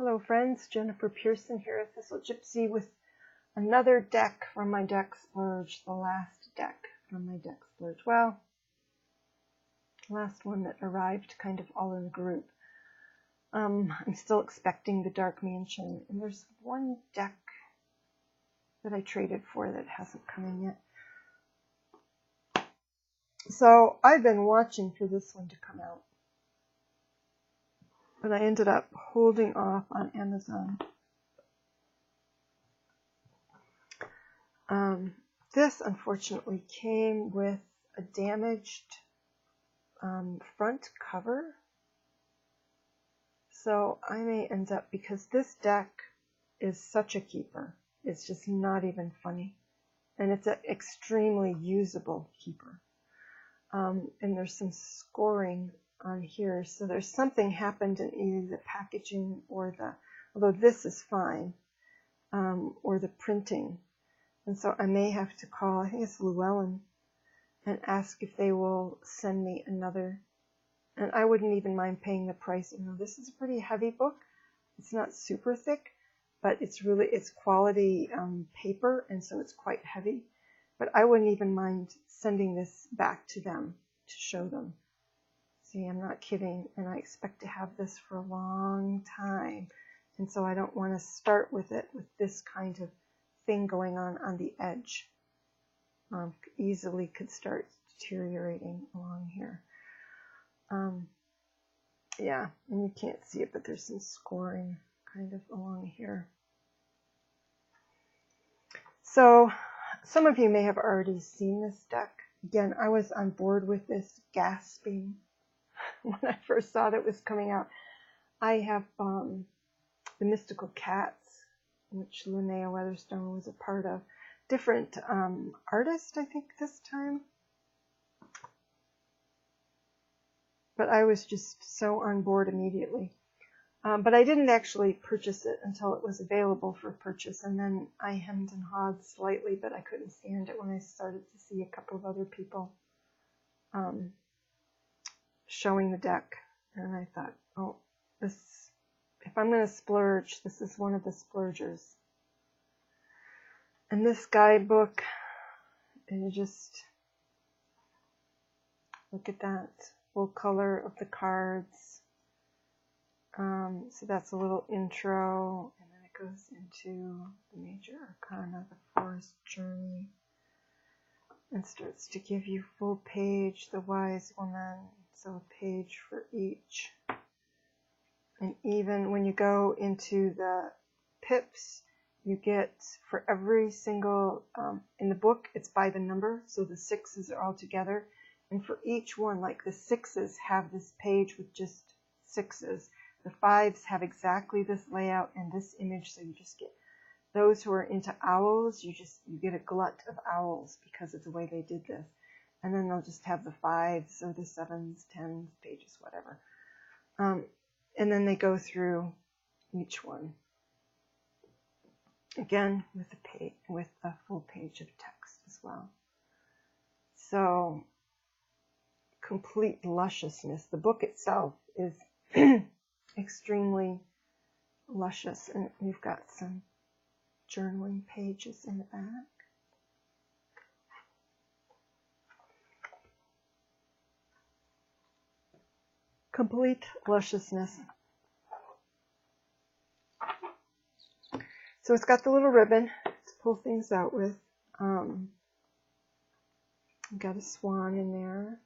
Hello friends, Jennifer Pearson here at Thistle Gypsy with another deck from my deck splurge, the last deck from my deck splurge. Well, last one that arrived kind of all in a group. I'm still expecting the Dark Mansion, and there's one deck that I traded for that hasn't come in yet. So I've been watching for this one to come out, but I ended up holding off on Amazon. This unfortunately came with a damaged front cover, so I may end up, because this deck is such a keeper, it's just not even funny, and it's an extremely usable keeper. And there's some scoring on here, so there's something happened in either the packaging or although this is fine, or the printing. And so I may have to call, I think it's Llewellyn, and ask if they will send me another. And I wouldn't even mind paying the price. You know, this is a pretty heavy book. It's not super thick, but it's quality paper, and so it's quite heavy. But I wouldn't even mind sending this back to them to show them. See, I'm not kidding, and I expect to have this for a long time. And so I don't want to start with it with this kind of thing going on the edge. Easily could start deteriorating along here. Yeah, and you can't see it, but there's some scoring kind of along here. So some of you may have already seen this deck. Again, I was on board with this gasping when I first saw that it was coming out. I have the Mystical Cats, which Linnea Weatherstone was a part of. Different artist, I think, this time. But I was just so on board immediately. But I didn't actually purchase it until it was available for purchase, and then I hemmed and hawed slightly, but I couldn't stand it when I started to see a couple of other people showing the deck, and I thought, oh, if I'm going to splurge, this is one of the splurgers. And this guidebook, and just look at that full color of the cards. So that's a little intro, and then it goes into the major arcana, the Forest Journey, and starts to give you full page, the Wise Woman, so a page for each. And even when you go into the pips, you get, for every single, in the book, it's by the number, so the 6s are all together. And for each one, like the 6s have this page with just 6s. The 5s have exactly this layout and this image, so you just get, those who are into owls, you get a glut of owls because of the way they did this. And then they'll just have the 5s or the 7s, 10s, pages, whatever. And then they go through each one. Again, with a full page of text as well. So, complete lusciousness. The book itself is extremely luscious, and we've got some journaling pages in the back. Complete lusciousness. So it's got the little ribbon to pull things out with. Got a swan in there.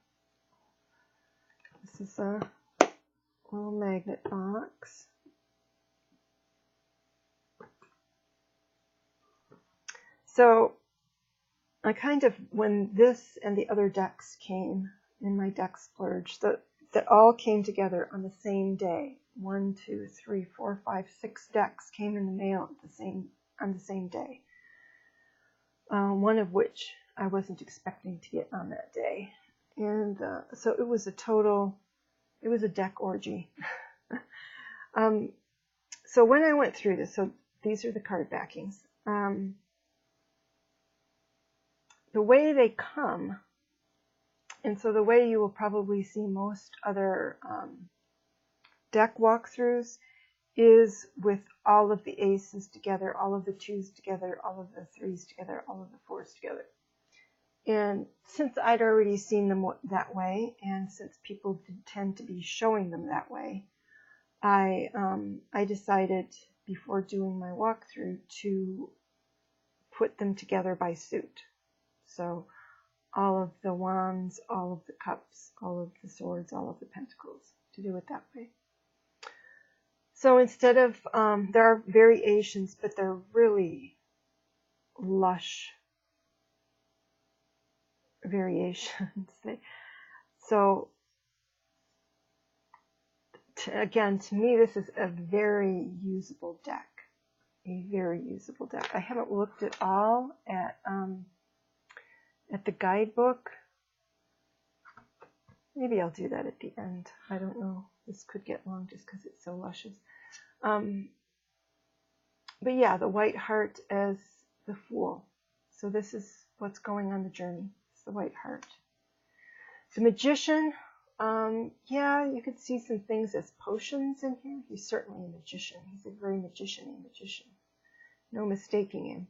This is a little magnet box. So I kind of, when this and the other decks came in my deck splurge, that all came together on the same day. 1, 2, 3, 4, 5, 6 decks came in the mail on the same day. One of which I wasn't expecting to get on that day. And so it was a deck orgy. So when I went through this, so these are the card backings. The way they come, and so the way you will probably see most other deck walkthroughs is with all of the aces together, all of the twos together, all of the threes together, all of the fours together. And since I'd already seen them that way, and since people tend to be showing them that way, I decided before doing my walkthrough to put them together by suit. So all of the wands, all of the cups, all of the swords, all of the pentacles, to do it that way. So instead of, there are variations, but they're really lush variations. So again, to me, this is a very usable deck. A very usable deck. I haven't looked at all at the guidebook. Maybe I'll do that at the end. I don't know. This could get long just because it's so luscious. But yeah, the White Heart as the Fool. So this is what's going on the journey. It's the White Heart. The Magician. Yeah, you could see some things as potions in here. He's certainly a magician. He's a very magician-y magician. No mistaking him.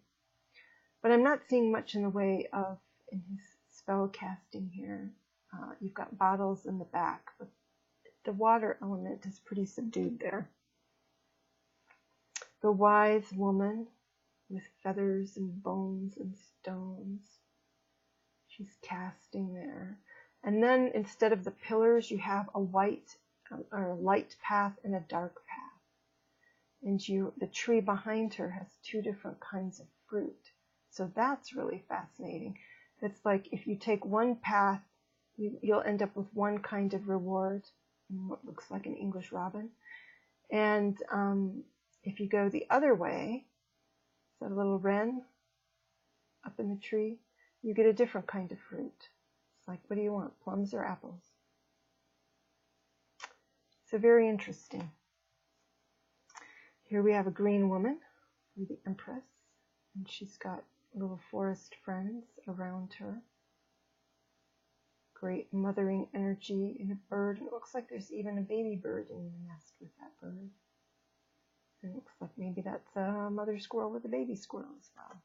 But I'm not seeing much in the way of in his spell casting here. You've got bottles in the back, but the water element is pretty subdued there. The Wise Woman with feathers and bones and stones. She's casting there. And then instead of the pillars, you have a white or a light path and a dark path. And the tree behind her has two different kinds of fruit. So that's really fascinating. It's like if you take one path, you'll end up with one kind of reward, what looks like an English robin. And if you go the other way, that little wren up in the tree, you get a different kind of fruit. Like, what do you want, plums or apples? So very interesting. Here we have a green woman, the Empress, and she's got little forest friends around her. Great mothering energy in a bird. And it looks like there's even a baby bird in the nest with that bird. And it looks like maybe that's a mother squirrel with a baby squirrel as well.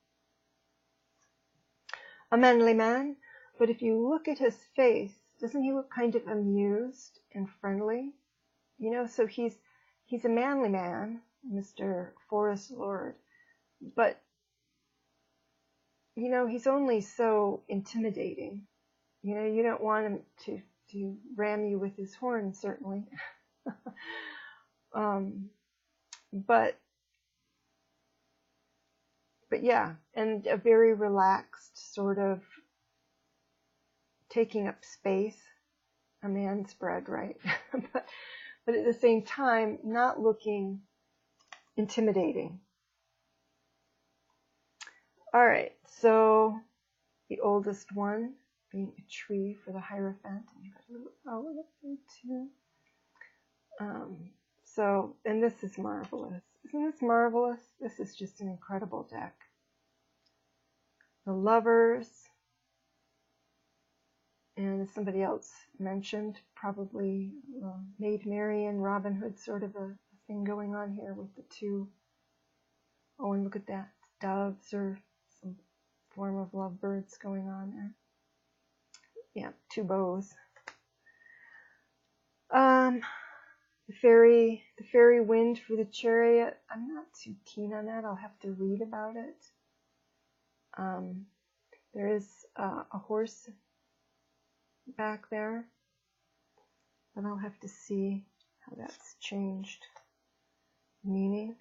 A manly man. But if you look at his face, doesn't he look kind of amused and friendly? You know, so he's a manly man, Mr. Forest Lord. But, you know, he's only so intimidating. You know, you don't want him to ram you with his horn, certainly. But yeah, and a very relaxed sort of taking up space, a man's bread, right? but at the same time, not looking intimidating. All right, so the oldest one being a tree for the Hierophant, and you've got a little owl up there too. So, and this is marvelous. Isn't this marvelous? This is just an incredible deck. The Lovers. And as somebody else mentioned, probably Maid Marian, Robin Hood sort of a thing going on here with the two. Oh, and look at that. Doves or some form of lovebirds going on there. Yeah, two bows. The fairy wind for the chariot. I'm not too keen on that. I'll have to read about it. There is a horse back there, but I'll have to see how that's changed. Meaning,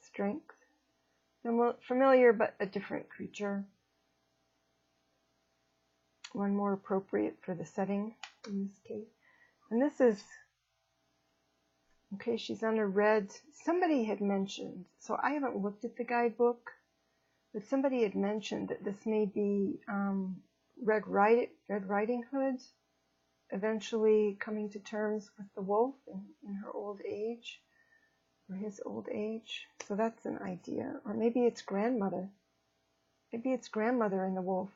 strength, familiar but a different creature, one more appropriate for the setting in this case. And this is okay, she's on a red. Somebody had mentioned, so I haven't looked at the guidebook, but somebody had mentioned that this may be Red Riding Hood eventually coming to terms with the wolf in her old age, or his old age. So that's an idea. Or maybe it's grandmother. Maybe it's grandmother and the wolf.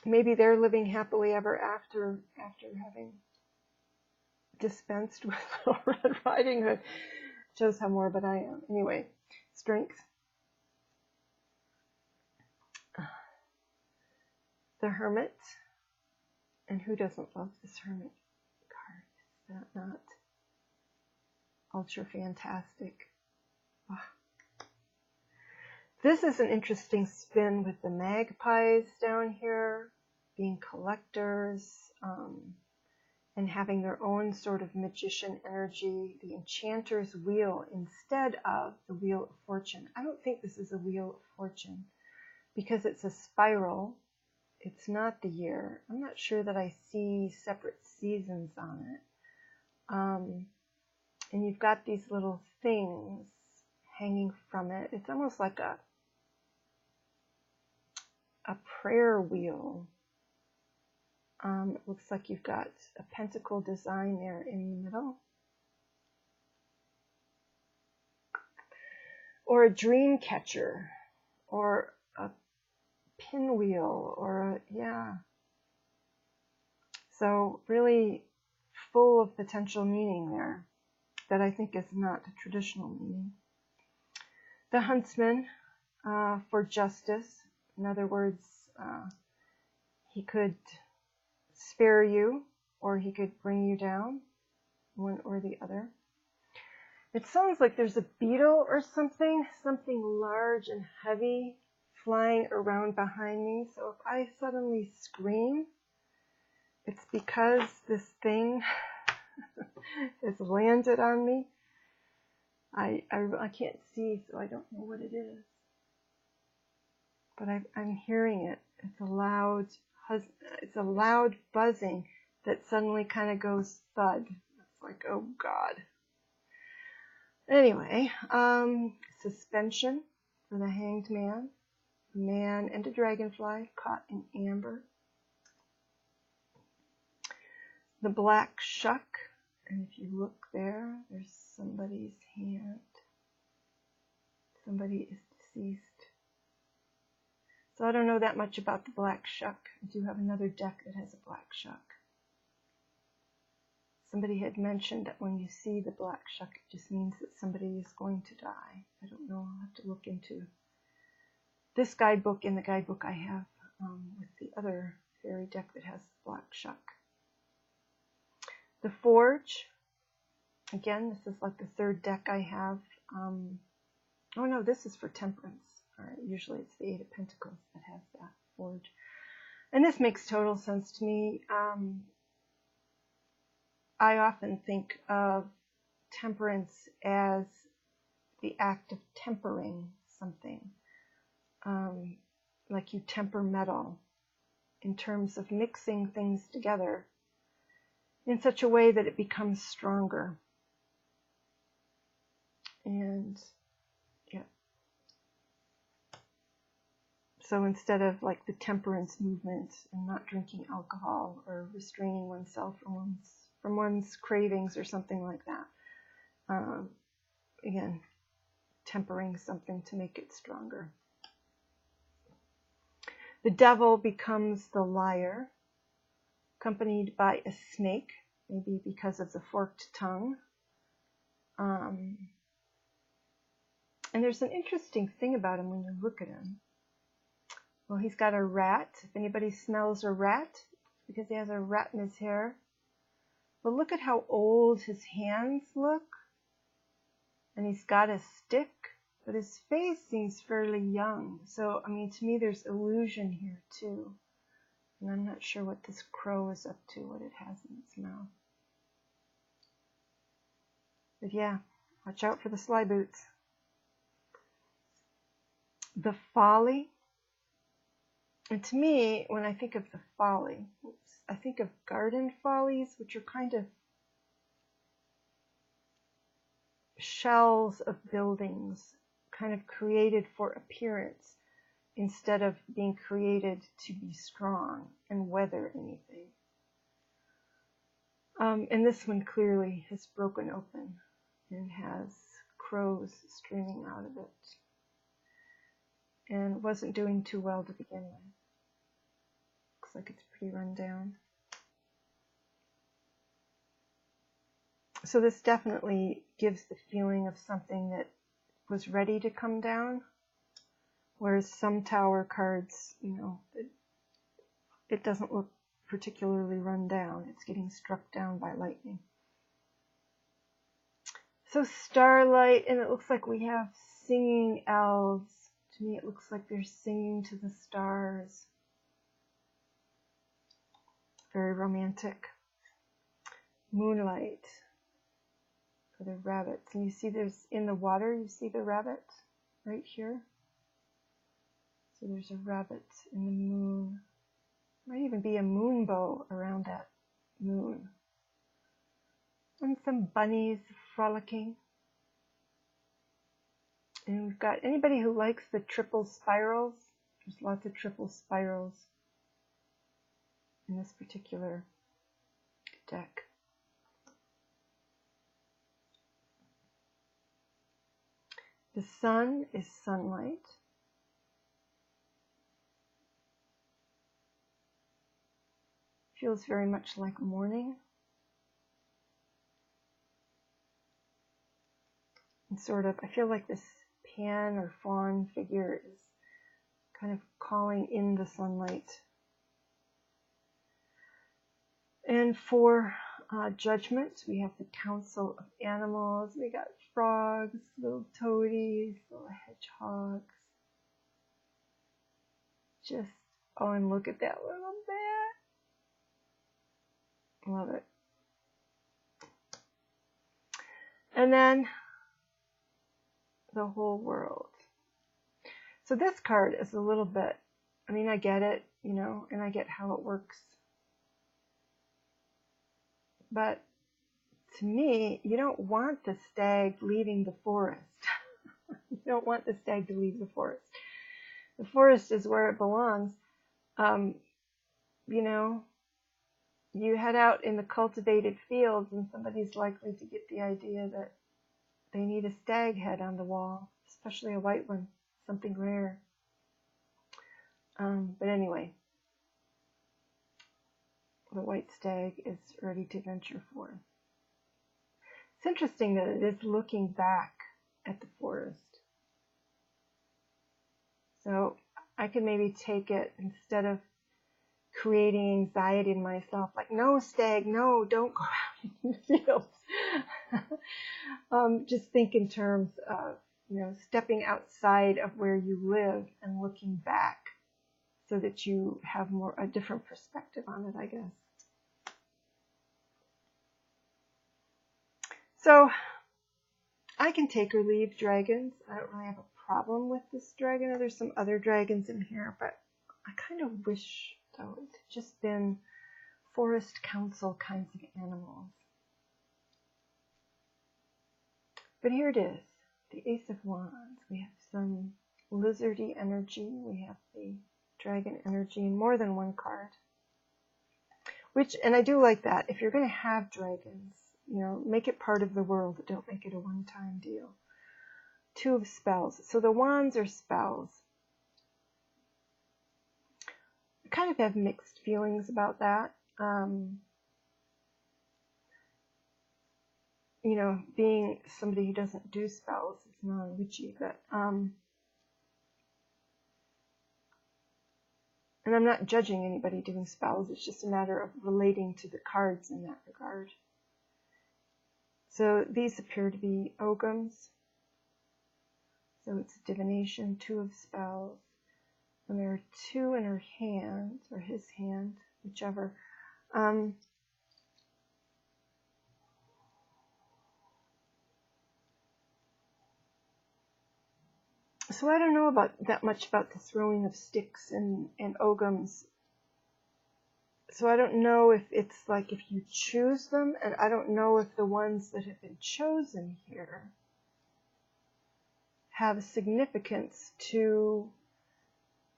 Maybe they're living happily ever after having dispensed with Little Red Riding Hood. Shows how morbid I am. Anyway, strength. The Hermit. And who doesn't love this Hermit card? Is that not ultra fantastic? Oh. This is an interesting spin with the magpies down here being collectors and having their own sort of magician energy. The Enchanter's Wheel instead of the Wheel of Fortune. I don't think this is a Wheel of Fortune because it's a spiral. It's not the year. I'm not sure that I see separate seasons on it. And you've got these little things hanging from it. It's almost like a prayer wheel. It looks like you've got a pentacle design there in the middle. Or a dream catcher. Or a pinwheel. Or yeah. So really full of potential meaning there that I think is not a traditional meaning. The Huntsman for justice. In other words, he could spare you or he could bring you down, one or the other. It sounds like there's a beetle or something large and heavy flying around behind me. So if I suddenly scream, it's because this thing has landed on me. I can't see, so I don't know what it is. But I'm hearing it. It's a loud buzzing that suddenly kind of goes thud. It's like, oh God. Anyway, suspension for the Hanged Man. A man and a dragonfly caught in amber. The Black Shuck. And if you look there, there's somebody's hand. Somebody is deceased. So I don't know that much about the Black Shuck. I do have another deck that has a Black Shuck. Somebody had mentioned that when you see the Black Shuck, it just means that somebody is going to die. I don't know. I'll have to look into this guidebook and the guidebook I have with the other fairy deck that has the Black Shuck. The Forge. Again, this is like the third deck I have. Oh no, this is for Temperance. All right, usually it's the Eight of Pentacles that has that Forge. And this makes total sense to me. I often think of temperance as the act of tempering something. Like you temper metal in terms of mixing things together in such a way that it becomes stronger. And yeah. So instead of like the temperance movement and not drinking alcohol or restraining oneself from one's cravings or something like that. Again, tempering something to make it stronger. The Devil becomes the liar, accompanied by a snake, maybe because of the forked tongue. And there's an interesting thing about him when you look at him. Well, he's got a rat. If anybody smells a rat, because he has a rat in his hair. But look at how old his hands look. And he's got a stick, but his face seems fairly young. So, I mean, to me, there's illusion here, too. And I'm not sure what this crow is up to, what it has in its mouth. But yeah, watch out for the sly boots. The Folly. And to me, when I think of the Folly, I think of garden follies, which are kind of shells of buildings, kind of created for appearance, instead of being created to be strong and weather anything. And this one clearly has broken open and has crows streaming out of it. And wasn't doing too well to begin with. Looks like it's pretty run down. So this definitely gives the feeling of something that was ready to come down, whereas some Tower cards, you know, it doesn't look particularly run down. It's getting struck down by lightning. So starlight, and it looks like we have singing elves. To me, it looks like they're singing to the stars. Very romantic. Moonlight for the rabbits. And you see there's, in the water, you see the rabbit right here. So there's a rabbit in the moon. Might even be a moon bow around that moon. And some bunnies frolicking. And we've got anybody who likes the triple spirals. There's lots of triple spirals in this particular deck. The sun is sunlight. Feels very much like morning. And sort of, I feel like this Pan or fawn figure is kind of calling in the sunlight. And for judgment, we have the Council of Animals. We got frogs, little toadies, little hedgehogs. Just, oh, and look at that little bat. Love it. And then the whole world. So this card is a little bit, I mean, I get it, you know, and I get how it works. But to me, you don't want the stag leaving the forest. You don't want the stag to leave the forest. The forest is where it belongs. You know, you head out in the cultivated fields and somebody's likely to get the idea that they need a stag head on the wall, especially a white one, something rare. But anyway, the white stag is ready to venture forth. It's interesting that it is looking back at the forest. So I could maybe take it, instead of creating anxiety in myself, like, no, stag, no, don't go out in the fields. Just think in terms of, you know, stepping outside of where you live and looking back so that you have a different perspective on it, I guess. So I can take or leave dragons. I don't really have a problem with this dragon. There's some other dragons in here, but I kind of wish, though, it had just been forest council kinds of animals. But here it is, the Ace of Wands. We have some lizardy energy. We have the dragon energy in more than one card. Which, and I do like that. If you're going to have dragons, you know, make it part of the world. Don't make it a one-time deal. Two of spells. So the wands are spells. I kind of have mixed feelings about that. You know, being somebody who doesn't do spells, it's not witchy, but and I'm not judging anybody doing spells. It's just a matter of relating to the cards in that regard. So these appear to be Ogums. So it's divination, two of spells. And there are two in her hand, or his hand, whichever. So I don't know about that much about the throwing of sticks and Ogums. So I don't know if it's like if you choose them, and I don't know if the ones that have been chosen here have significance to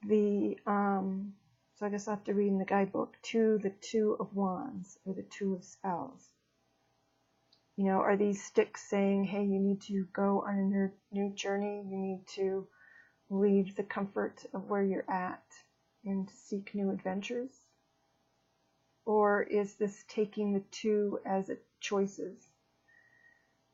the, so I guess I'll have to read in the guidebook, to the Two of Wands, or the Two of Spells. You know, are these sticks saying, hey, you need to go on a new journey, you need to leave the comfort of where you're at and seek new adventures? Or is this taking the two as choices?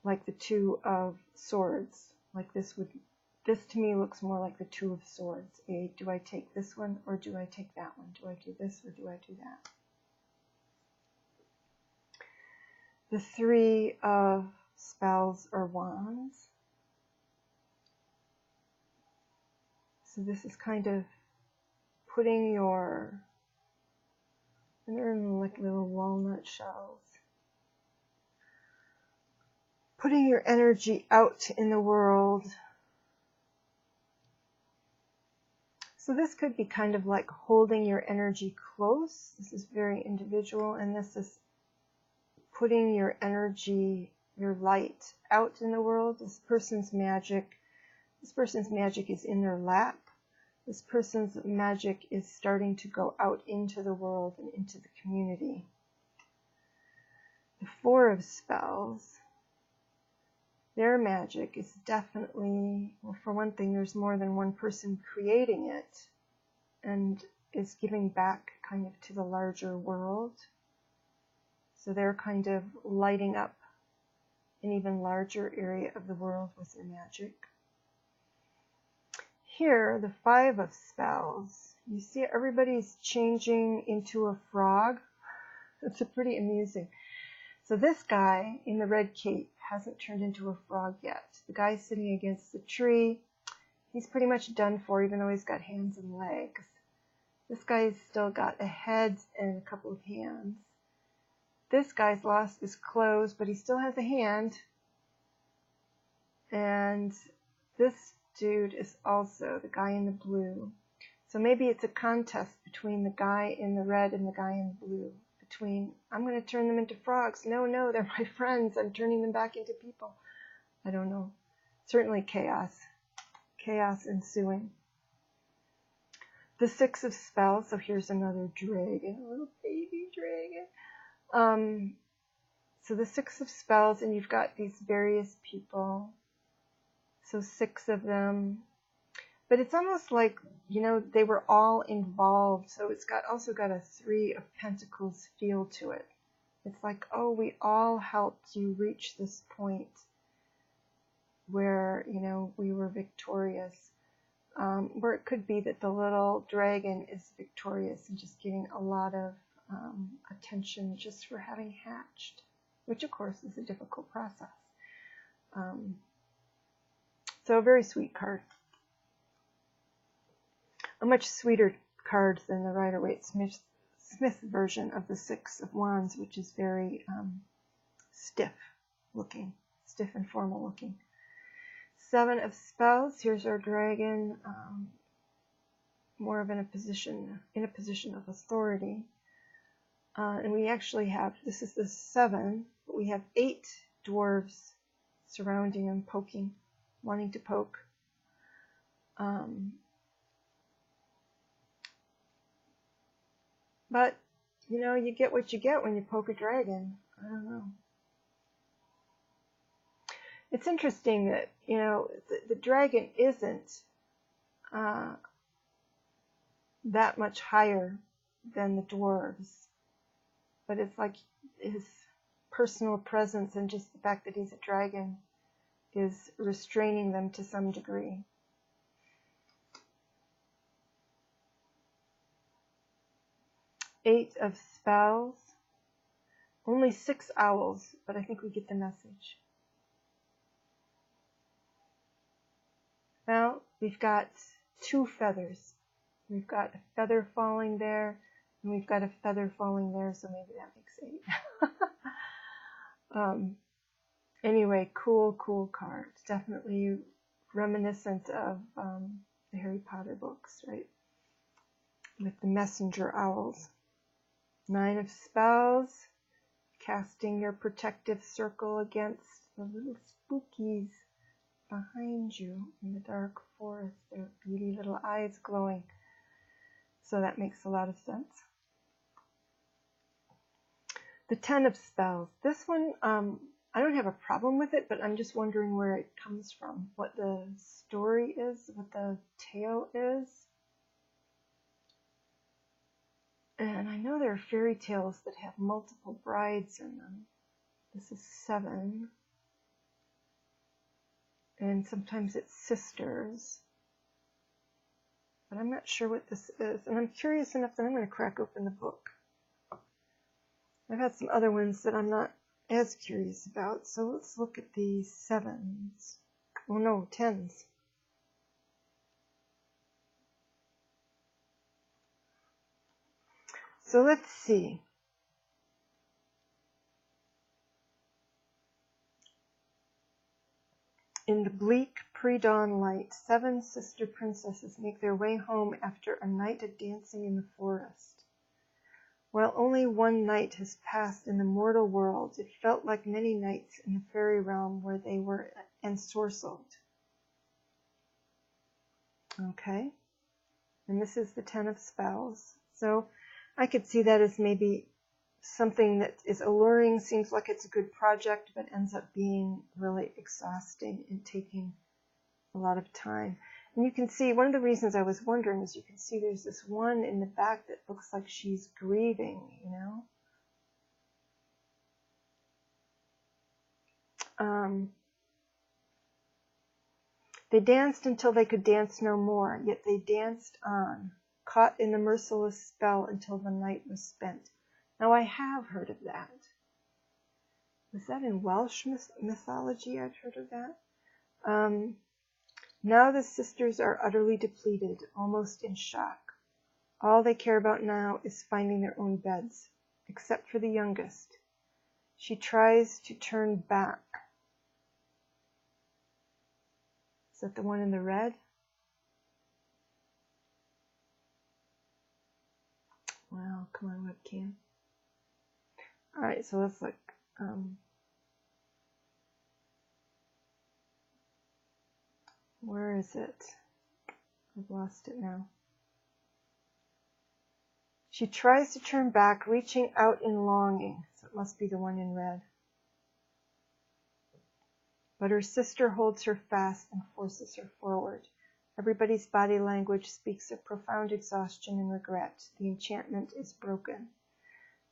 like the Two of Swords. Like this to me looks more like the Two of Swords. Do I take this one or do I take that one? Do I do this or do I do that? The Three of Spells or Wands. So this is kind of putting your, and they're in like little walnut shells, putting your energy out in the world. So this could be kind of like holding your energy close. This is very individual, and this is putting your energy, your light out in the world. This person's magic is in their lap. This person's magic is starting to go out into the world and into the community. The Four of Spells, their magic is definitely, well, for one thing, there's more than one person creating it and is giving back kind of to the larger world. So they're kind of lighting up an even larger area of the world with their magic. Here, the Five of Spells, you see everybody's changing into a frog. It's pretty amusing. So this guy in the red cape hasn't turned into a frog yet. The guy sitting against the tree, he's pretty much done for, even though he's got hands and legs. This guy's still got a head and a couple of hands. This guy's lost his clothes, but he still has a hand. And this dude is also the guy in the blue. So maybe it's a contest between the guy in the red and the guy in the blue. Between, I'm going to turn them into frogs. No, they're my friends. I'm turning them back into people. I don't know. Certainly chaos. Chaos ensuing. The Six of Spells. So here's another dragon. A little baby dragon. So the Six of Spells, and you've got these various people. So 6 of them. But it's almost like, they were all involved. So it's also got a Three of Pentacles feel to it. It's like, oh, we all helped you reach this point where, we were victorious. Where it could be that the little dragon is victorious and just getting a lot of attention just for having hatched, which of course is a difficult process. So a very sweet card. A much sweeter card than the Rider-Waite-Smith version of the Six of Wands, which is very stiff looking, stiff and formal looking. Seven of Spells. Here's our dragon, more of in a position of authority. And we actually have, this is the 7, but we have 8 dwarves surrounding him, poking, wanting to poke. But, you get what you get when you poke a dragon. I don't know. It's interesting that, the dragon isn't that much higher than the dwarves. But it's like his personal presence and just the fact that he's a dragon is restraining them to some degree. Eight of Spells. Only 6 owls, but I think we get the message. Well, we've got 2 feathers. We've got a feather falling there, and we've got a feather falling there, so maybe that makes 8. Anyway, cool card. Definitely reminiscent of the Harry Potter books, right? With the messenger owls. 9 of Spells. Casting your protective circle against the little spookies behind you in the dark forest. Their beady little eyes glowing. So that makes a lot of sense. The 10 of Spells. This one, I don't have a problem with it, but I'm just wondering where it comes from. What the story is, what the tale is. And I know there are fairy tales that have multiple brides in them. This is 7. and sometimes it's sisters. But I'm not sure what this is, and I'm curious enough that I'm going to crack open the book. I've had some other ones that I'm not as curious about, so let's look at the 7s. Oh no, 10s. So let's see. In the bleak pre-dawn light, 7 sister princesses make their way home after a night of dancing in the forest. While only one night has passed in the mortal world, it felt like many nights in the fairy realm where they were ensorcelled. Okay, and this is the 10 of spells. So I could see that as maybe something that is alluring, seems like it's a good project, but ends up being really exhausting and taking a lot of time. And you can see, one of the reasons I was wondering is you can see there's this one in the back that looks like she's grieving, you know. They danced until they could dance no more, yet they danced on, caught in the merciless spell until the night was spent. Now I have heard of that. Was that in Welsh mythology? I'd heard of that. Now the sisters are utterly depleted, almost in shock. All they care about now is finding their own beds, except for the youngest. She tries to turn back. Is that the one in the red? Wow, come on, webcam. Alright, so let's look. Where is it? I've lost it now. She tries to turn back, reaching out in longing. So it must be the one in red. But her sister holds her fast and forces her forward. Everybody's body language speaks of profound exhaustion and regret. The enchantment is broken.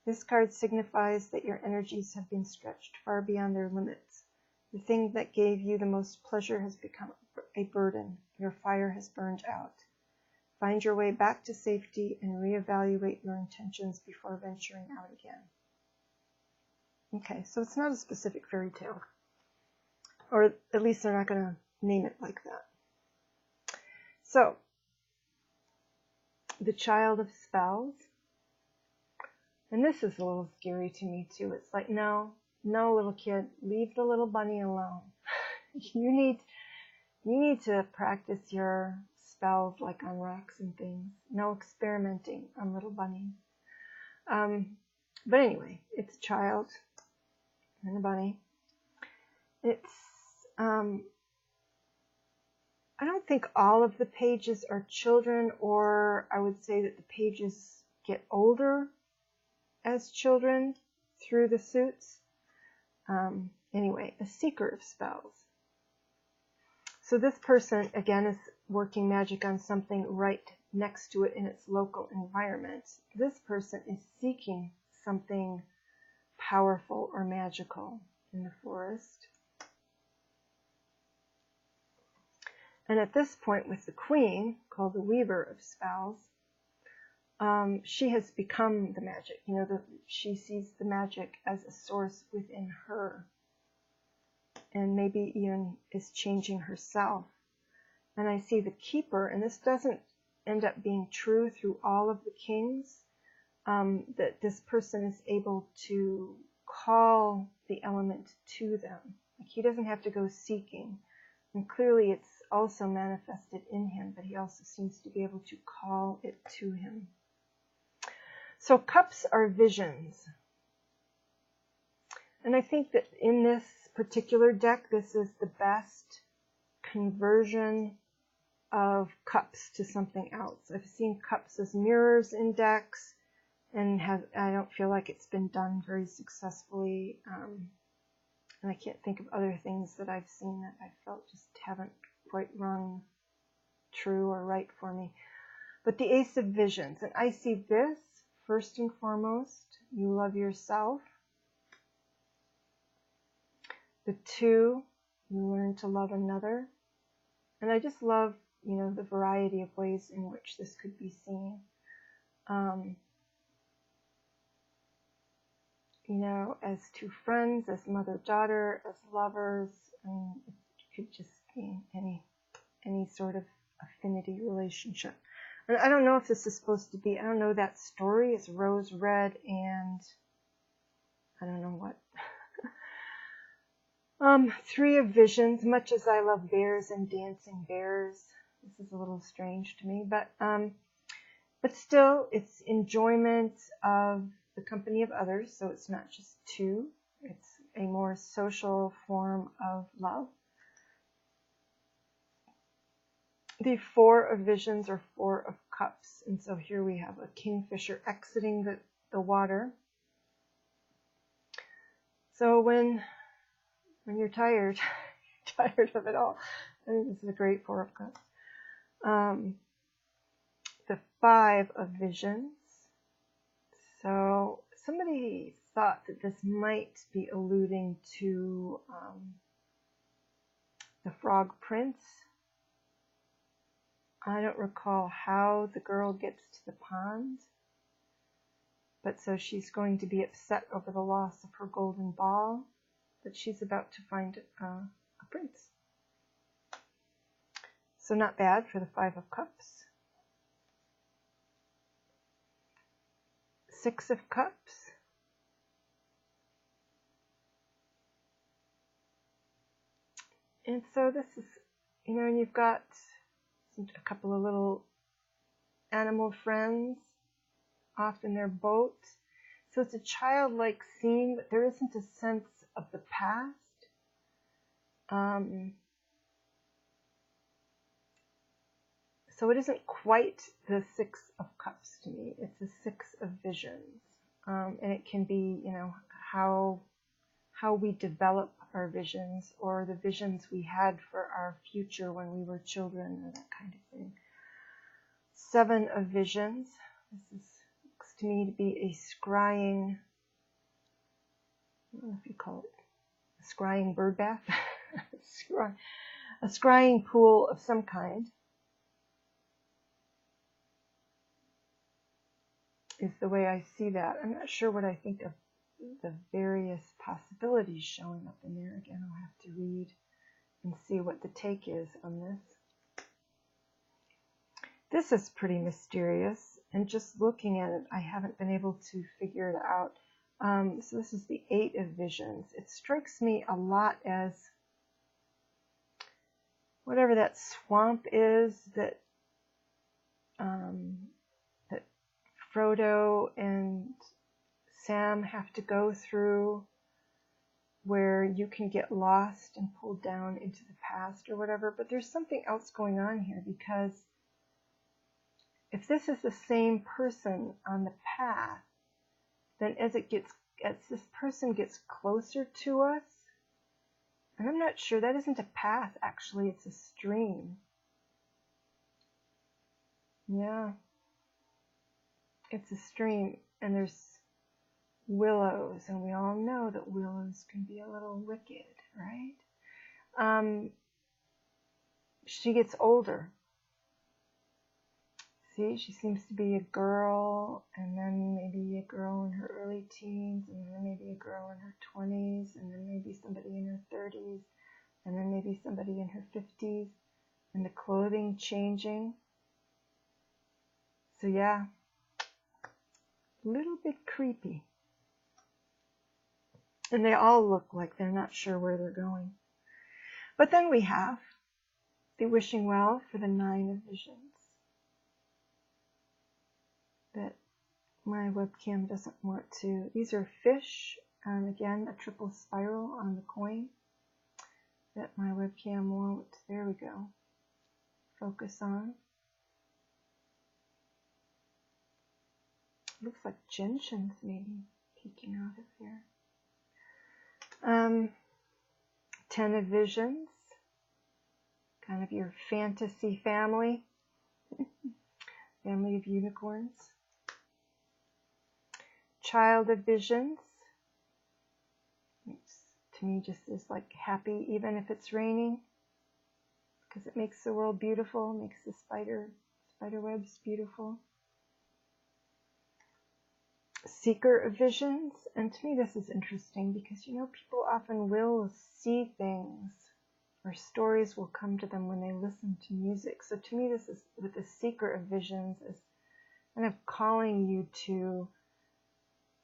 This card signifies that your energies have been stretched far beyond their limits. The thing that gave you the most pleasure has become a burden. Your fire has burned out. Find your way back to safety and reevaluate your intentions before venturing out again. Okay, so it's not a specific fairy tale. Or at least they're not going to name it like that. So, the Child of Spells. And this is a little scary to me too. It's like, no, little kid, leave the little bunny alone. You need to practice your spells like on rocks and things. No experimenting on little bunnies. But anyway, it's a child and a bunny. It's I don't think all of the pages are children, or I would say that the pages get older as children through the suits. Anyway, a seeker of spells. So this person, again, is working magic on something right next to it in its local environment. This person is seeking something powerful or magical in the forest. And at this point with the queen, called the Weaver of Spells, she has become the magic. You know, she sees the magic as a source within her, and maybe even is changing herself. And I see the Keeper, and this doesn't end up being true through all of the kings, that this person is able to call the element to them. Like, he doesn't have to go seeking. And clearly it's also manifested in him, but he also seems to be able to call it to him. So cups are visions. And I think that in this particular deck, this is the best conversion of cups to something else. I've seen cups as mirrors in decks, and I don't feel like it's been done very successfully. And I can't think of other things that I've seen that I felt just haven't quite rung true or right for me. But the Ace of Visions, and I see this first and foremost. You love yourself. The 2 You learn to love another. And I just love, the variety of ways in which this could be seen. As two friends, as mother-daughter, as lovers, and it could just be any sort of affinity relationship. And I don't know if this is supposed to be, I don't know that story. It's rose red and I don't know what. Three of Visions. Much as I love bears and dancing bears, this is a little strange to me, but still, it's enjoyment of the company of others, so it's not just two. It's a more social form of love. The Four of Visions or Four of Cups, and so here we have a kingfisher exiting the water. So when you're tired, tired of it all, I think this is a great Four of Cups. The Five of Visions. So somebody thought that this might be alluding to the Frog Prince. I don't recall how the girl gets to the pond, but so she's going to be upset over the loss of her golden ball, but she's about to find a prince. So not bad for the Five of Cups. Six of Cups. And so this is, and you've got a couple of little animal friends off in their boat. So it's a childlike scene, but there isn't a sense of the past. So it isn't quite the Six of Cups to me. It's a Six of Visions. And it can be, how we develop our visions or the visions we had for our future when we were children or that kind of thing. Seven of Visions. This looks to me to be a scrying, I don't know if you call it a scrying bird bath. A scrying pool of some kind is the way I see that. I'm not sure what I think of the various possibilities showing up in there. Again, I'll have to read and see what the take is on this. This is pretty mysterious, and just looking at it, I haven't been able to figure it out. So this is the Eight of Visions. It strikes me a lot as whatever that swamp is that that Frodo and Sam have to go through, where you can get lost and pulled down into the past or whatever. But there's something else going on here, because if this is the same person on the path, then as this person gets closer to us, and I'm not sure, that isn't a path actually, it's a stream. Yeah, it's a stream, and there's willows, and we all know that willows can be a little wicked, right? She gets older. See, she seems to be a girl, and then maybe a girl in her early teens, and then maybe a girl in her 20s, and then maybe somebody in her 30s, and then maybe somebody in her 50s, and the clothing changing. So yeah, a little bit creepy. And they all look like they're not sure where they're going. But then we have the wishing well for the Nine of Visions. That my webcam doesn't want to. These are fish, and again, a triple spiral on the coin that my webcam won't, there we go, focus on. Looks like gentians maybe peeking out of here. 10 of Visions, kind of your fantasy family, family of unicorns. Child of Visions, to me just is like happy even if it's raining, because it makes the world beautiful, makes the spider webs beautiful. Seeker of visions, and to me this is interesting because, you know, people often will see things or stories will come to them when they listen to music. So to me this is, with the seeker of visions, is kind of calling you to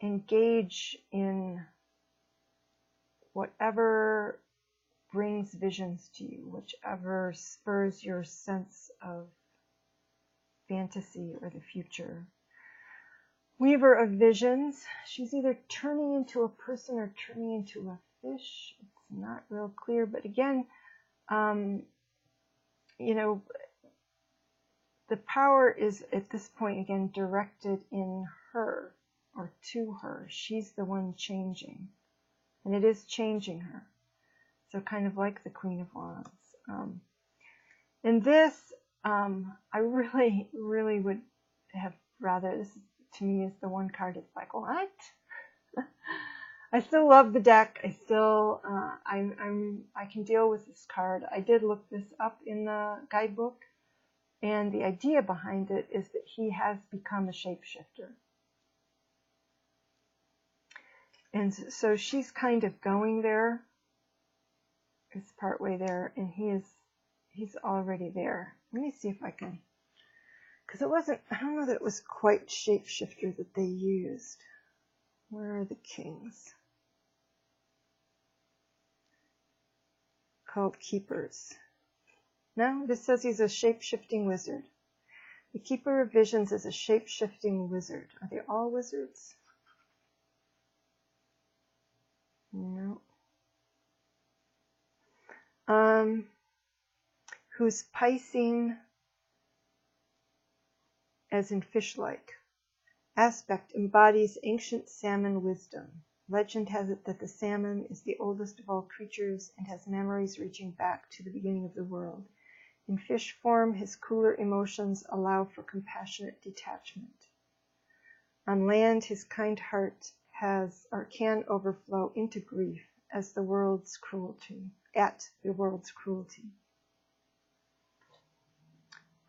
engage in whatever brings visions to you, whichever spurs your sense of fantasy or the future. Weaver of visions, she's either turning into a person or turning into a fish. It's not real clear, but again, you know, the power is at this point again directed in her or to her. She's the one changing, and it is changing her. So kind of like the Queen of Wands. In this, I really, really would have rather, this to me is the one card it's like, what? I still love the deck. I still, I can deal with this card. I did look this up in the guidebook, and the idea behind it is that he has become a shapeshifter. And so she's kind of going there. It's partway there, and he's already there. Let me see if I can, because it wasn't, I don't know that it was quite shapeshifter that they used. Where are the kings? Called keepers. No, this says he's a shape-shifting wizard. The keeper of visions is a shape-shifting wizard. Are they all wizards? No. Whose Piscine, as in fish-like, aspect embodies ancient salmon wisdom. Legend has it that the salmon is the oldest of all creatures and has memories reaching back to the beginning of the world. In fish form, his cooler emotions allow for compassionate detachment. On land, his kind heart has or can overflow into grief at the world's cruelty.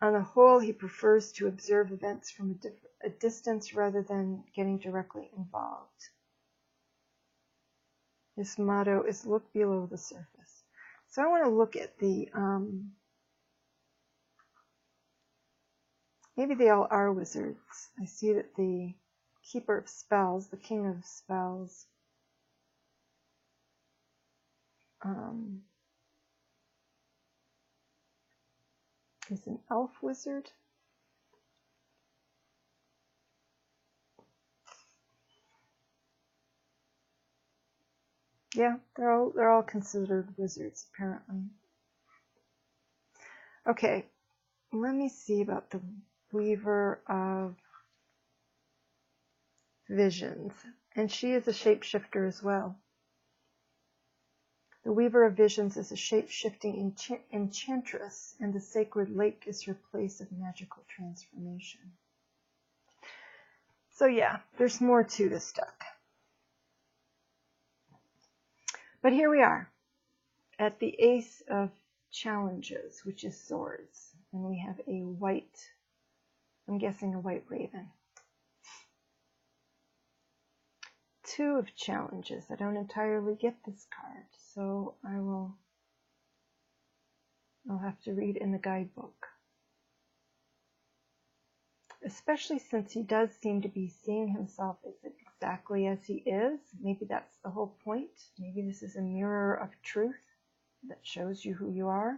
On the whole, he prefers to observe events from a distance rather than getting directly involved. His motto is look below the surface. So I want to look at the, maybe they all are wizards. I see that the keeper of spells, the king of spells, is an elf wizard. Yeah, they're all considered wizards apparently. Okay, let me see about the Weaver of Visions, and she is a shapeshifter as well. The Weaver of Visions is a shape-shifting enchantress, and the sacred lake is her place of magical transformation. So yeah, there's more to this deck. But here we are at the Ace of Challenges, which is swords, and we have a white, I'm guessing a white raven. Two of Challenges. I don't entirely get this card, so I'll have to read in the guidebook. Especially since he does seem to be seeing himself exactly as he is. Maybe that's the whole point. Maybe this is a mirror of truth that shows you who you are.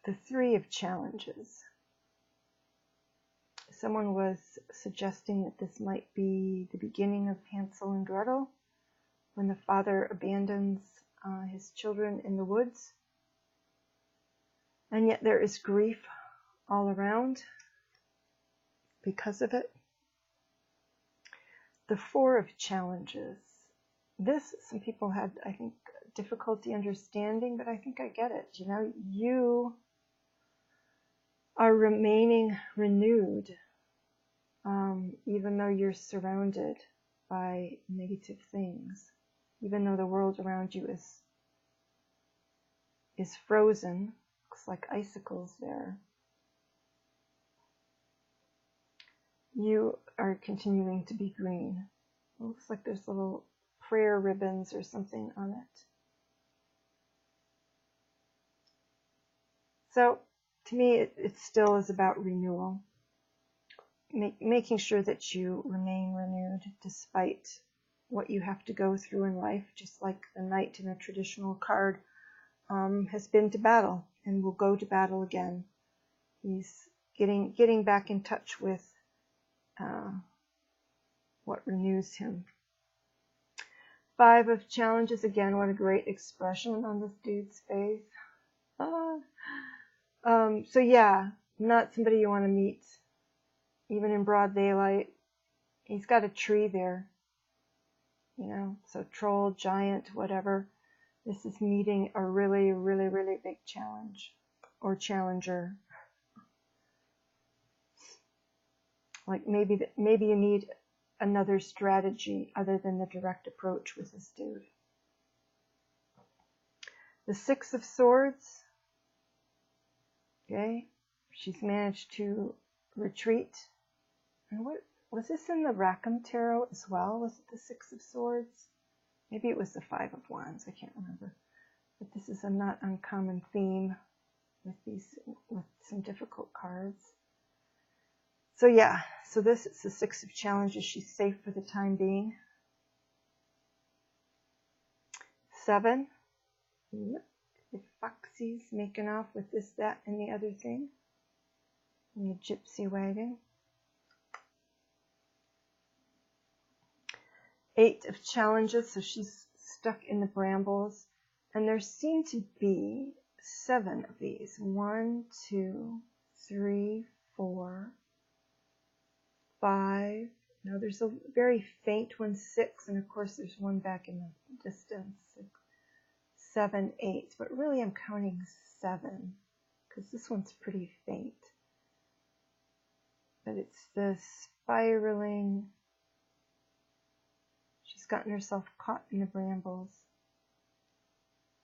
The Three of Challenges. Someone was suggesting that this might be the beginning of Hansel and Gretel, when the father abandons his children in the woods. And yet there is grief all around because of it. The Four of Challenges. This, some people had, I think, difficulty understanding, but I think I get it. You know, you are remaining renewed, even though you're surrounded by negative things. even though the world around you is frozen. Looks like icicles there. You are continuing to be green. It looks like there's little prayer ribbons or something on it. So to me, it still is about renewal. Making sure that you remain renewed despite what you have to go through in life, just like the knight in a traditional card has been to battle and will go to battle again. He's getting back in touch with what renews him. 5 of challenges, again, what a great expression on this dude's face. So yeah, not somebody you want to meet, even in broad daylight. He's got a tree there, you know, so troll, giant, whatever. This is meeting a really, really, really big challenge or challenger. Like maybe you need another strategy other than the direct approach with this dude. The 6 of Swords. Okay, she's managed to retreat. And what was this in the Rackham Tarot as well? Was it the 6 of Swords? Maybe it was the 5 of Wands. I can't remember. But this is a not uncommon theme with some difficult cards. So yeah, so this is the 6 of Challenges. She's safe for the time being. 7. Yep. The Foxy's making off with this, that, and the other thing. And the gypsy wagon. 8 of Challenges, so she's stuck in the brambles. And there seem to be 7 of these. 1, 2, 3, 4, 5. Now there's a very faint one, 6, and of course there's one back in the distance. 6, 7, 8, but really I'm counting 7 because this one's pretty faint. But it's the spiraling. She's gotten herself caught in the brambles.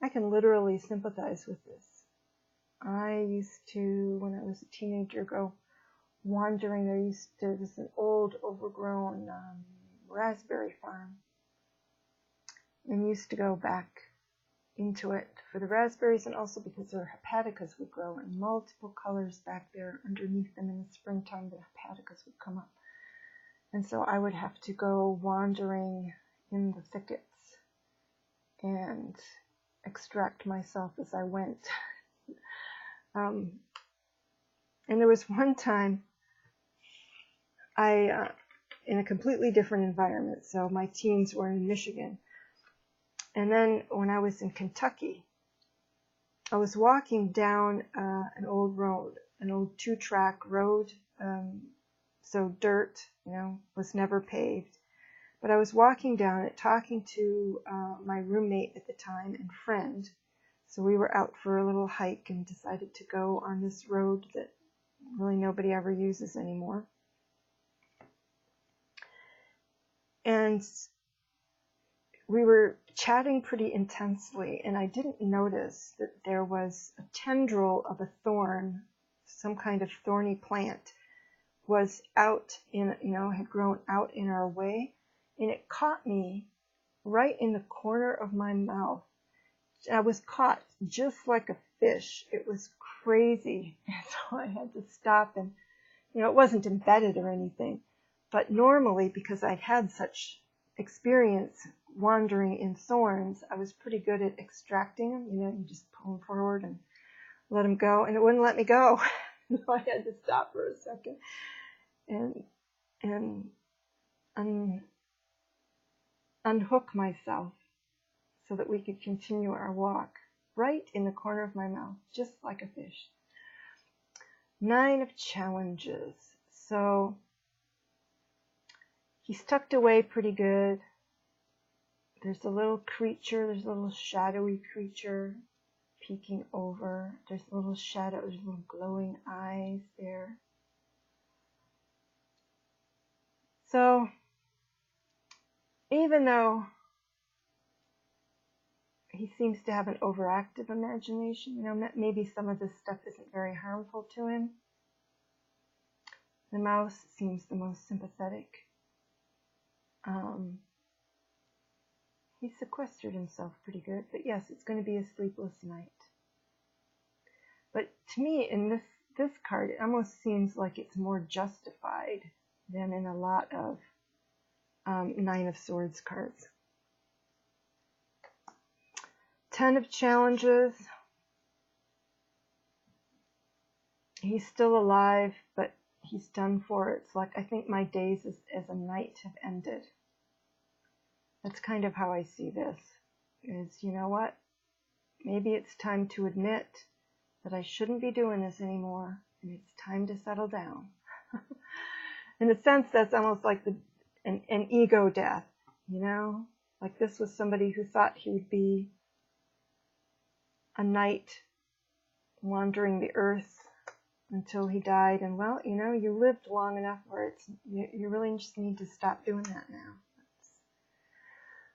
I can literally sympathize with this. I used to, when I was a teenager, go wandering. There was an old overgrown raspberry farm, and used to go back into it for the raspberries, and also because their hepaticas would grow in multiple colors back there underneath them. In the springtime, the hepaticas would come up, and so I would have to go wandering in the thickets and extract myself as I went. And there was one time in a completely different environment. So my teens were in Michigan. And then when I was in Kentucky, I was walking down an old road, an old 2-track road. So dirt, was never paved. But I was walking down it, talking to my roommate at the time and friend. So we were out for a little hike and decided to go on this road that really nobody ever uses anymore. And we were chatting pretty intensely, and I didn't notice that there was a tendril of a thorn, some kind of thorny plant, was out in, had grown out in our way, and it caught me right in the corner of my mouth. I was caught just like a fish. It was crazy. And so I had to stop, and, it wasn't embedded or anything. But normally, because I'd had such experience wandering in thorns, I was pretty good at extracting them. You just pull them forward and let them go, and it wouldn't let me go. So I had to stop for a second and unhook myself so that we could continue our walk right in the corner of my mouth, just like a fish. 9 of Challenges. So he's tucked away pretty good. There's a little creature, there's a little shadowy creature peeking over. There's a little shadow, there's little glowing eyes there. So even though he seems to have an overactive imagination. You know, maybe some of this stuff isn't very harmful to him. The mouse seems the most sympathetic. He sequestered himself pretty good, but yes, it's going to be a sleepless night. But to me, in this card, it almost seems like it's more justified than in a lot of Nine of Swords cards. 10 of Challenges. He's still alive, but he's done for. It's like, I think my days as a knight have ended. That's kind of how I see this. Is, you know what? Maybe it's time to admit that I shouldn't be doing this anymore, and it's time to settle down. In a sense, that's almost like an ego death, you know? Like this was somebody who thought he would be a knight wandering the earth until he died, and well, you know, you lived long enough where you really just need to stop doing that now.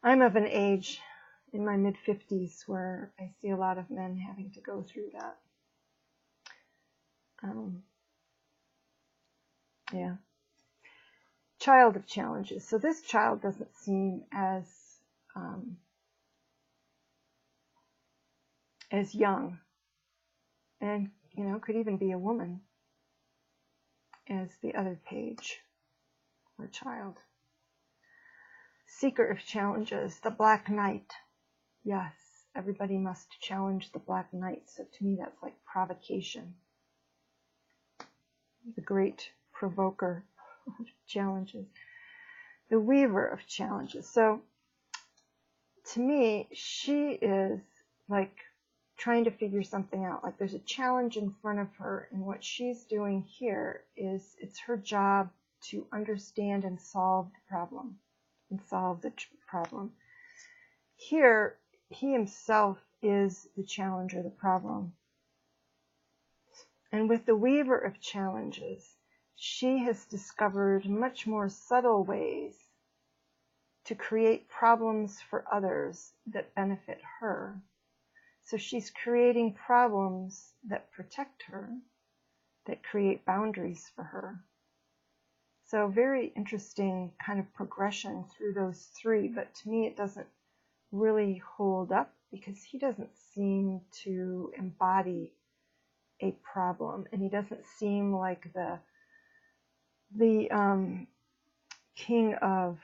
I'm of an age in my mid-50s where I see a lot of men having to go through that. Yeah. Child of Challenges. So this child doesn't seem as young, and you know, could even be a woman as the other page, or child. Seeker of Challenges, the Black Knight. Yes, everybody must challenge the Black Knight. So to me, that's like provocation. The great provoker of challenges. The Weaver of Challenges. So to me, she is like trying to figure something out. Like there's a challenge in front of her, and what she's doing here is it's her job to understand and solve the problem. Here, he himself is the challenge or the problem. And with the Weaver of Challenges, she has discovered much more subtle ways to create problems for others that benefit her. So she's creating problems that protect her, that create boundaries for her. So very interesting kind of progression through those three, but to me it doesn't really hold up because he doesn't seem to embody a problem, and he doesn't seem like the King of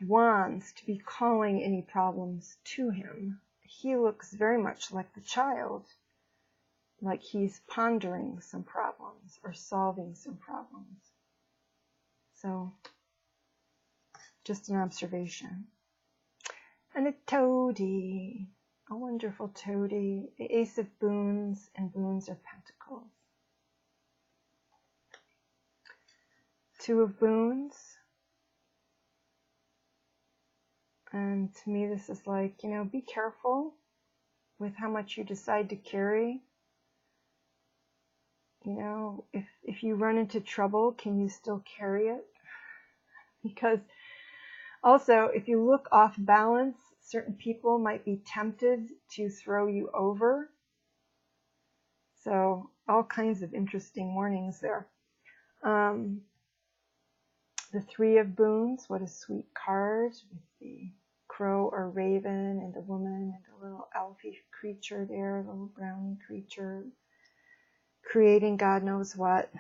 Wands to be calling any problems to him. He looks very much like the child, like he's pondering some problems or solving some problems. So, just an observation. And a toady, a wonderful toady, the Ace of Boons and Boons of Pentacles. Two of Boons. And to me this is like, you know, be careful with how much you decide to carry. You know, if you run into trouble, can you still carry it? Because also, if you look off balance, certain people might be tempted to throw you over. So, all kinds of interesting warnings there. The Three of Boons, what a sweet card, with the crow or raven and the woman and the little elfy creature there, the little brownie creature, creating God knows what.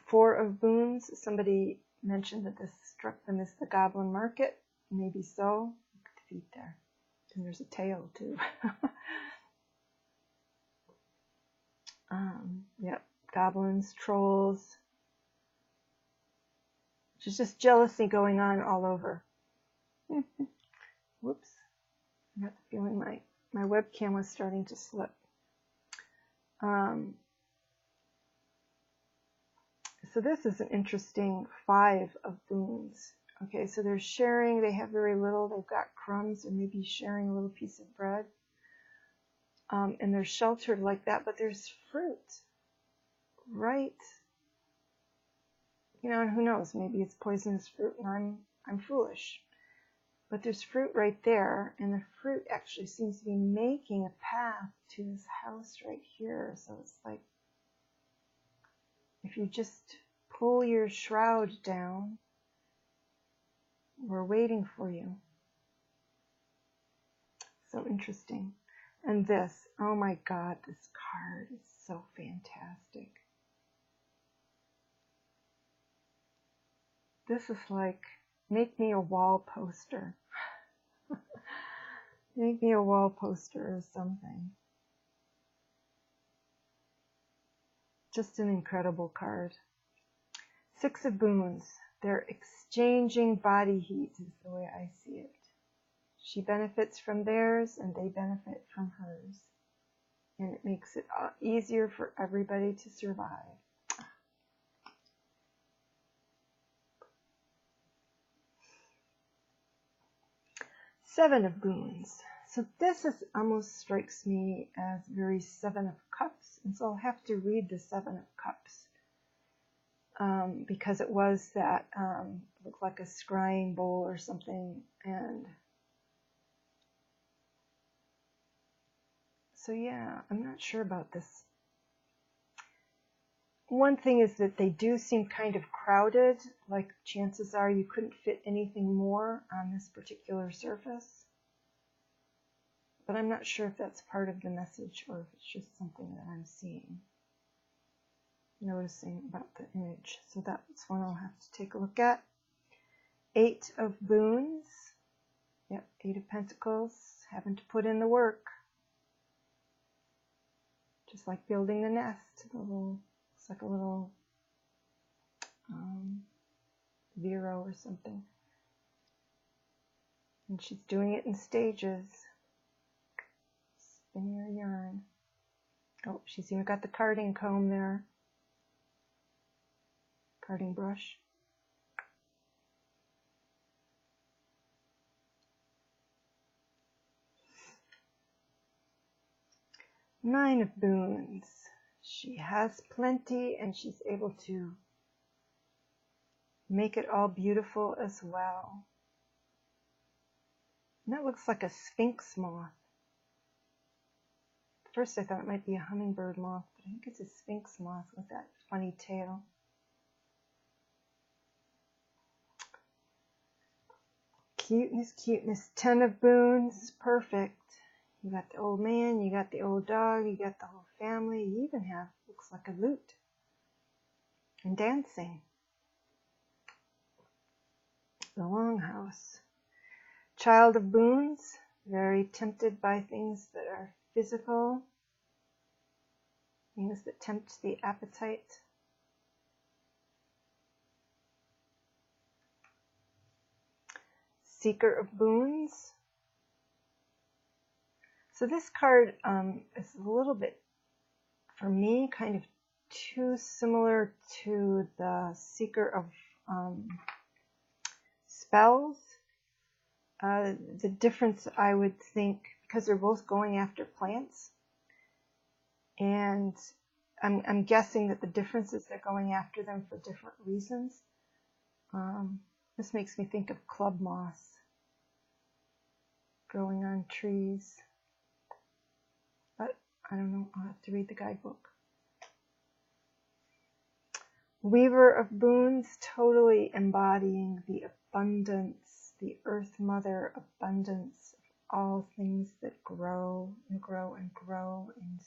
Four of Boons, somebody mentioned that this struck them as the Goblin Market. Maybe so. Look at the feet there. And there's a tail too. Yep, goblins, trolls. There's just jealousy going on all over. Whoops. I got the feeling my webcam was starting to slip. So this is an interesting Five of Boons. Okay, so they're sharing, they have very little, they've got crumbs, or maybe sharing a little piece of bread. And they're sheltered like that, but there's fruit, right? You know, and who knows, maybe it's poisonous fruit and I'm foolish. But there's fruit right there, and the fruit actually seems to be making a path to this house right here. So it's like if you just pull your shroud down, we're waiting for you. So interesting. And this, oh my God, this card is so fantastic. This is like, make me a wall poster. Make me a wall poster or something. Just an incredible card. Six of Boons. They're exchanging body heat is the way I see it. She benefits from theirs and they benefit from hers. And it makes it easier for everybody to survive. Seven of Boons. So this is almost strikes me as very Seven of Cups. And so I'll have to read the Seven of Cups. Because it was that, looked like a scrying bowl or something. And so yeah, I'm not sure about this. One thing is that they do seem kind of crowded, like chances are you couldn't fit anything more on this particular surface. But I'm not sure if that's part of the message or if it's just something that I'm seeing, noticing about the image. So that's one I'll have to take a look at. Eight of Boons. Yep, Eight of Pentacles, having to put in the work. Just like building the nest, looks like a little Vero or something. And she's doing it in stages. Spinning her yarn. Oh, she's even got the carding comb there. Carding brush. Nine of Boons. She has plenty and she's able to make it all beautiful as well. And that looks like a sphinx moth. At first I thought it might be a hummingbird moth, but I think it's a sphinx moth with that funny tail. Cuteness, cuteness. 10 of Boons. Perfect. You got the old man, you got the old dog, you got the whole family. You even have, looks like a lute. And dancing. The longhouse. Child of Boons. Very tempted by things that are physical. Things that tempt the appetite. Seeker of Boons. So this card is a little bit, for me, kind of too similar to the Seeker of Spells. The difference, I would think, because they're both going after plants, and I'm guessing that the difference is they're going after them for different reasons. This makes me think of club moss growing on trees. But I don't know, I'll have to read the guidebook. Weaver of Boons, totally embodying the abundance, the Earth Mother abundance of all things that grow and grow and grow, and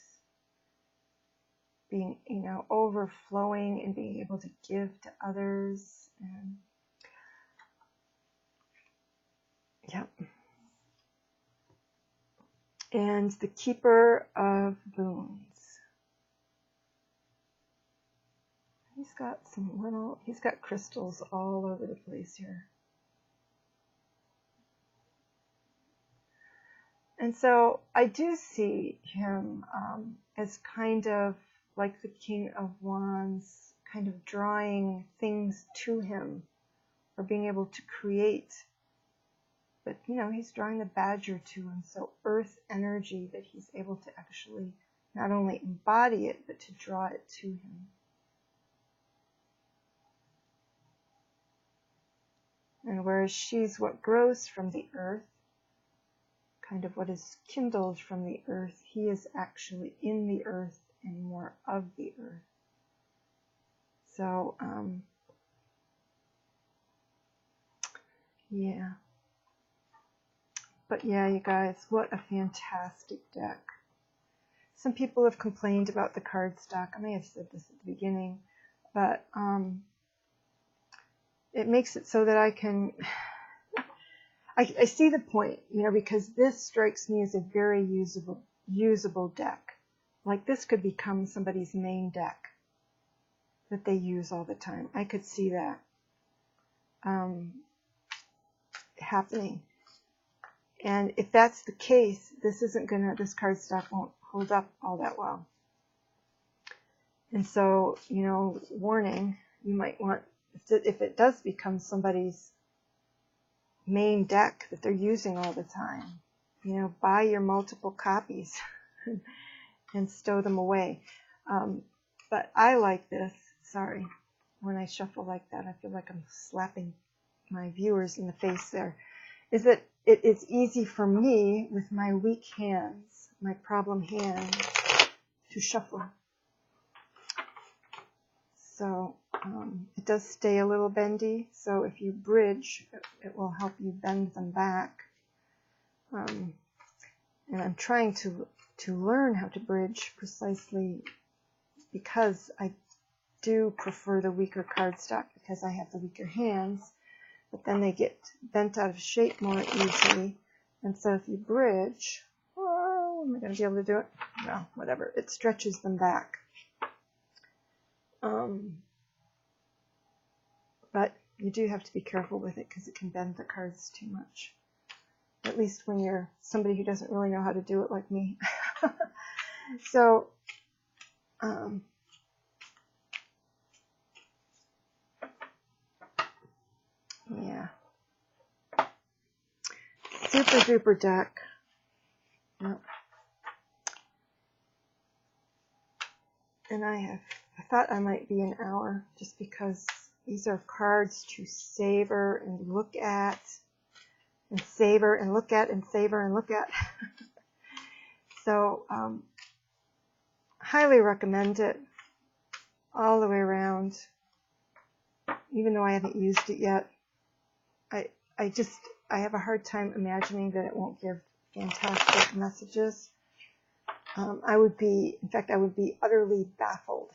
being, overflowing and being able to give to others. And yep. And the Keeper of Boons. He's got crystals all over the place here. And so I do see him as kind of like the King of Wands, kind of drawing things to him, or being able to create. But, he's drawing the badger to him, so earth energy that he's able to actually not only embody it, but to draw it to him. And whereas she's what grows from the earth, kind of what is kindled from the earth, he is actually in the earth and more of the earth. So, yeah. But yeah, you guys, what a fantastic deck. Some people have complained about the cardstock. I may have said this at the beginning, but it makes it so that I can, I see the point, you know, because this strikes me as a very usable deck. Like this could become somebody's main deck that they use all the time. I could see that happening. And if that's the case, this cardstock won't hold up all that well. And so, you know, warning, you might want, if it does become somebody's main deck that they're using all the time, you know, buy your multiple copies and stow them away. But I like this, sorry, when I shuffle like that, I feel like I'm slapping my viewers in the face there, is that it is easy for me with my weak hands, my problem hands, to shuffle. So it does stay a little bendy, so if you bridge, it will help you bend them back. And I'm trying to learn how to bridge precisely because I do prefer the weaker cardstock because I have the weaker hands, but then they get bent out of shape more easily. And so if you bridge, oh, am I going to be able to do it? No, whatever. It stretches them back. But you do have to be careful with it because it can bend the cards too much. At least when you're somebody who doesn't really know how to do it like me. So, yeah. Super duper deck. Yep. And I thought I might be an hour just because these are cards to savor and look at, and savor and look at, and savor and look at. So, highly recommend it all the way around, even though I haven't used it yet. I have a hard time imagining that it won't give fantastic messages. I would be utterly baffled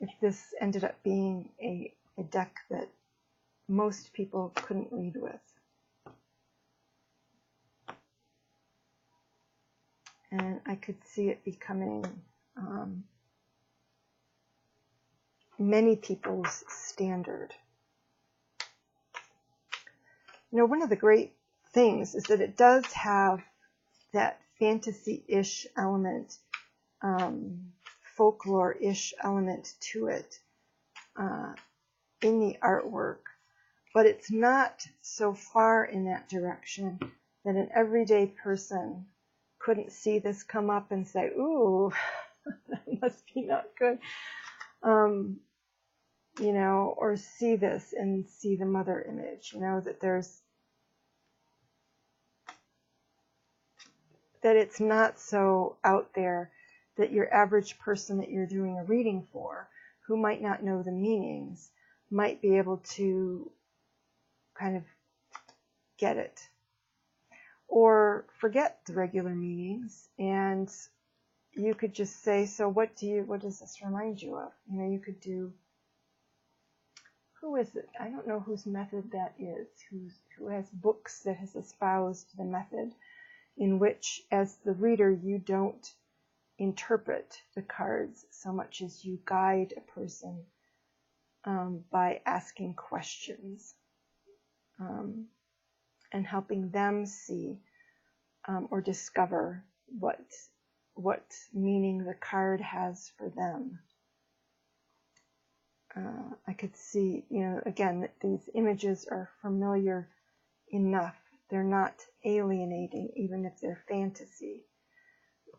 if this ended up being a deck that most people couldn't read with. And I could see it becoming many people's standard. You know, one of the great things is that it does have that fantasy-ish element, folklore-ish element to it in the artwork, but it's not so far in that direction that an everyday person couldn't see this come up and say, ooh, that must be not good. You know, or see this and see the mother image, you know, that it's not so out there that your average person that you're doing a reading for, who might not know the meanings, might be able to kind of get it. Or forget the regular meanings, and you could just say, so what does this remind you of? You know, you could do, who is it? I don't know whose method that is, who has books that has espoused the method in which, as the reader, you don't interpret the cards so much as you guide a person by asking questions and helping them see or discover what meaning the card has for them. I could see, you know, again, that these images are familiar enough. They're not alienating, even if they're fantasy,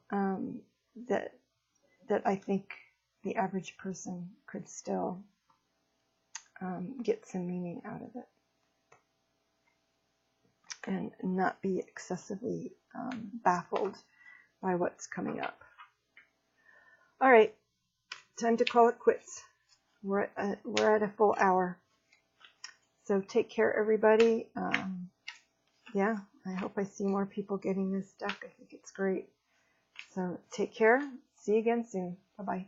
that I think the average person could still get some meaning out of it. and not be excessively baffled by what's coming up. All right, time to call it quits. We're at a full hour. So take care, everybody. Yeah, I hope I see more people getting this deck. I think it's great. So take care. See you again soon. Bye-bye.